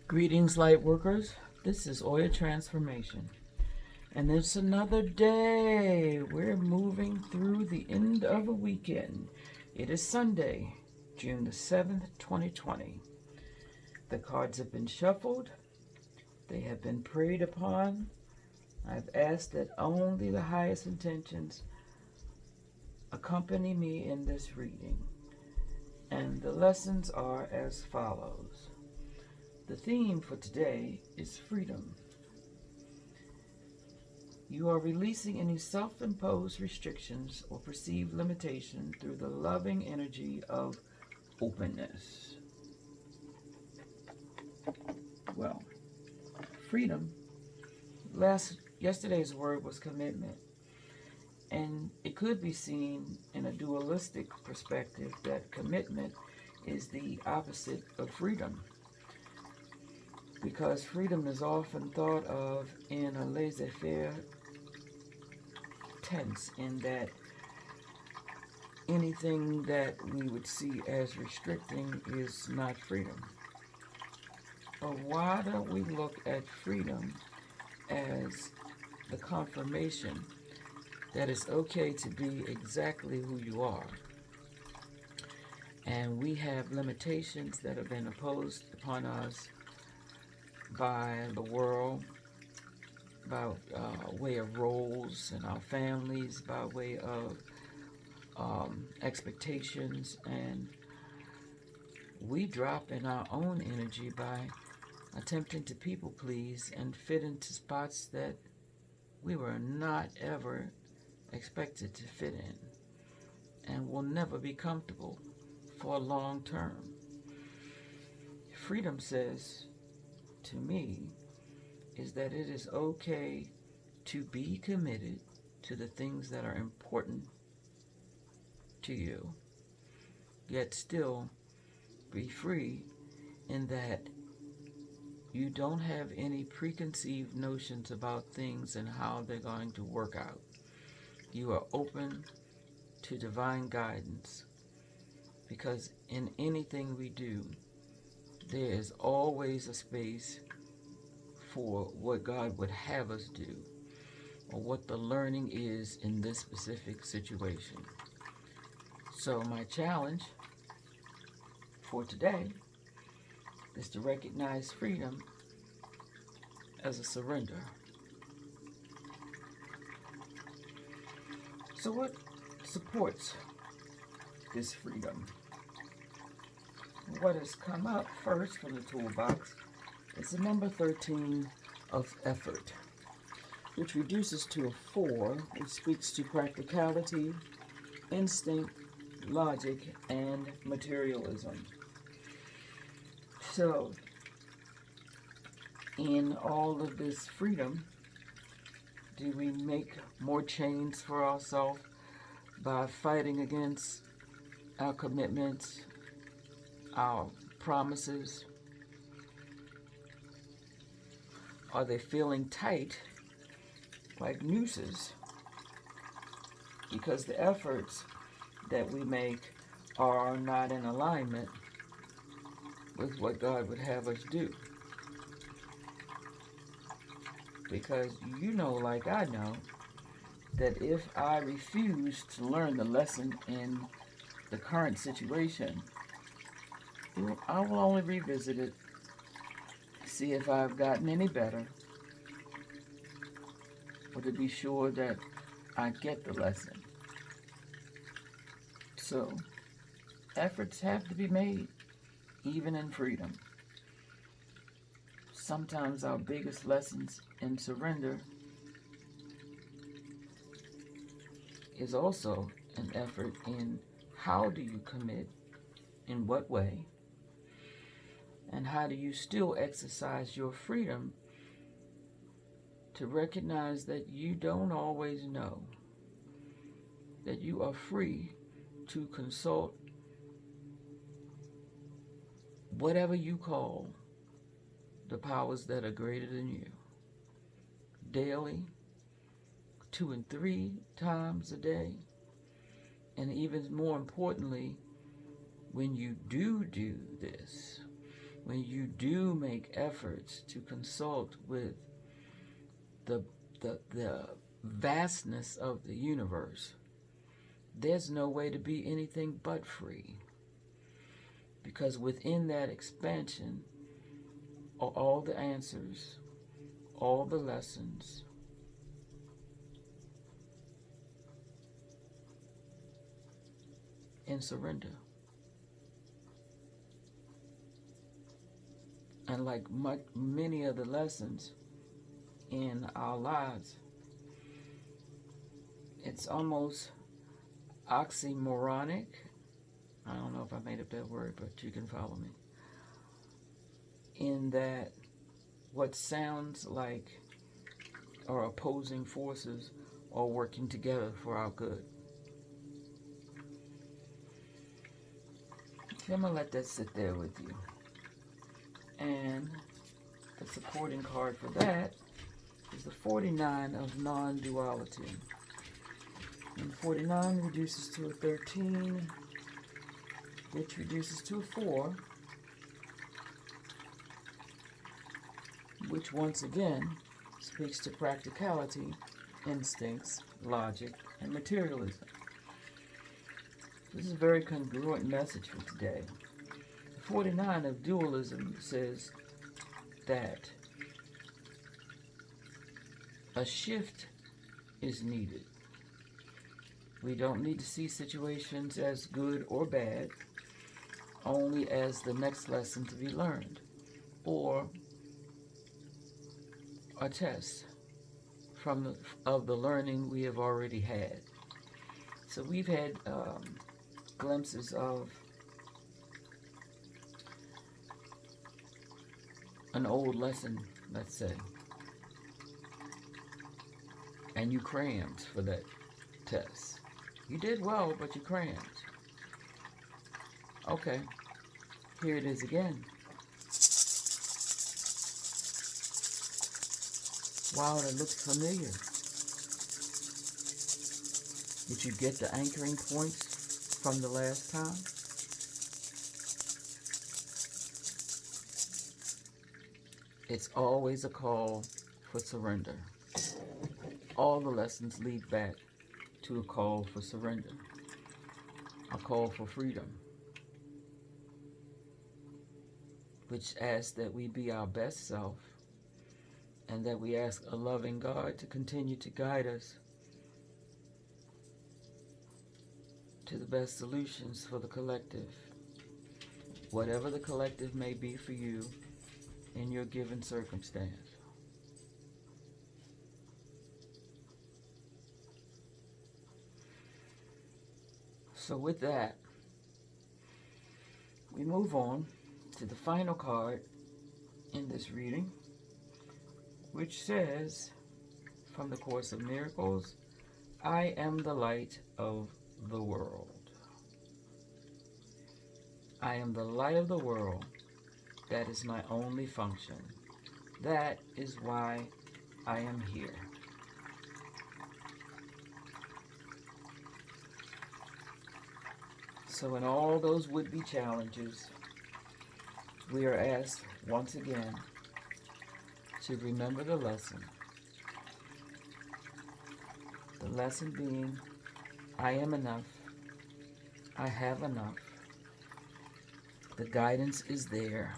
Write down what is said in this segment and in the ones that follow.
Greetings, light workers. This is Oya Transformation. And it's another day. We're moving through the end of a weekend. It is Sunday, June the 7th, 2020. The cards have been shuffled. They have been prayed upon. I've asked that only the highest intentions accompany me in this reading. And the lessons are as follows. The theme for today is freedom. You are releasing any self-imposed restrictions or perceived limitation through the loving energy of openness. Well, freedom. Yesterday's word was commitment. And it could be seen in a dualistic perspective that commitment is the opposite of freedom. Because freedom is often thought of in a laissez-faire tense, in that anything that we would see as restricting is not freedom. But why don't we look at freedom as the confirmation that it's okay to be exactly who you are? And we have limitations that have been imposed upon us by the world, by way of roles in our families, by way of expectations, and we drop in our own energy by attempting to people please and fit into spots that we were not ever expected to fit in and will never be comfortable for a long term. Freedom says to me is that it is okay to be committed to the things that are important to you, yet still be free in that you don't have any preconceived notions about things and how they're going to work out. You are open to divine guidance, because in anything we do, there is always a space for what God would have us do, or what the learning is in this specific situation. So my challenge for today is to recognize freedom as a surrender. So what supports this freedom? What has come up first from the toolbox is the number 13 of effort, which reduces to a 4, which speaks to practicality, instinct, logic, and materialism. So, in all of this freedom, do we make more chains for ourselves by fighting against our commitments, our promises? Are they feeling tight like nooses? Because the efforts that we make are not in alignment with what God would have us do. Because you know, like I know, that if I refuse to learn the lesson in the current situation, I will only revisit it, see if I've gotten any better, or to be sure that I get the lesson. So, efforts have to be made, even in freedom. Sometimes our biggest lessons in surrender is also an effort in how do you commit, in what way, and how do you still exercise your freedom to recognize that you don't always know, that you are free to consult whatever you call the powers that are greater than you, daily, 2 and 3 times a day, and even more importantly, when you do this, when you do make efforts to consult with the, the vastness of the universe, there's no way to be anything but free. Because within that expansion are all the answers, all the lessons, and surrender. And like many of the lessons in our lives, it's almost oxymoronic. I don't know if I made up that word, but you can follow me. In that what sounds like are opposing forces are working together for our good. So I'm going to let that sit there with you. And the supporting card for that is the 49 of non-duality. And 49 reduces to a 13, which reduces to a 4, which once again speaks to practicality, instincts, logic, and materialism. This is a very congruent message for today. 49 of dualism says that a shift is needed. We don't need to see situations as good or bad, only as the next lesson to be learned, or a test of the learning we have already had. So we've had glimpses of an old lesson, let's say, and you crammed for that test. You did well, but you crammed. Okay, here it is again. Wow, that looks familiar. Did you get the anchoring points from the last time? It's always a call for surrender. All the lessons lead back to a call for surrender, a call for freedom, which asks that we be our best self and that we ask a loving God to continue to guide us to the best solutions for the collective, whatever the collective may be for you in your given circumstance. So with that, we move on to the final card in this reading, which says, from the Course of Miracles, I am the light of the world. I am the light of the world. That is my only function. That is why I am here. So in all those would-be challenges, we are asked once again to remember the lesson. The lesson being, I am enough. I have enough. The guidance is there.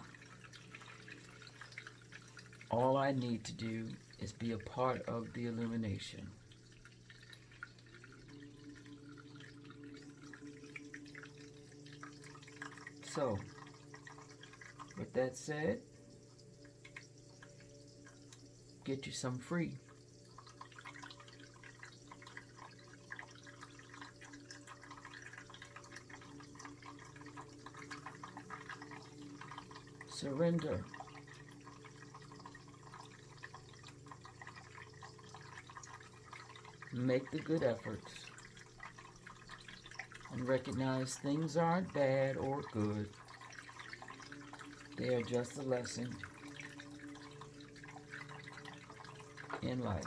All I need to do is be a part of the illumination. So, with that said, get you some free. Surrender. Make the good efforts. And recognize things aren't bad or good. They are just a lesson in life.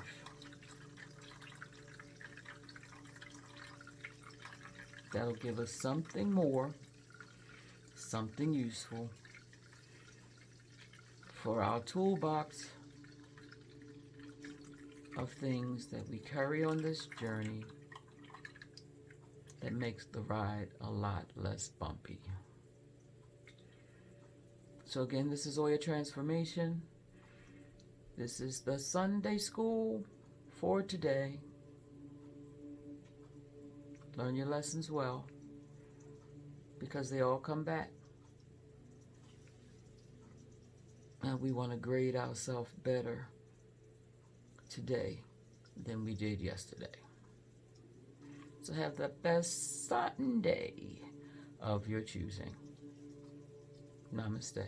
That'll give us something more, something useful, for our toolbox of things that we carry on this journey that makes the ride a lot less bumpy. So again, this is Oya Transformation. This is the Sunday school for today. Learn your lessons well, because they all come back. And we want to grade ourselves better today than we did yesterday. So have the best Sunday of your choosing. Namaste.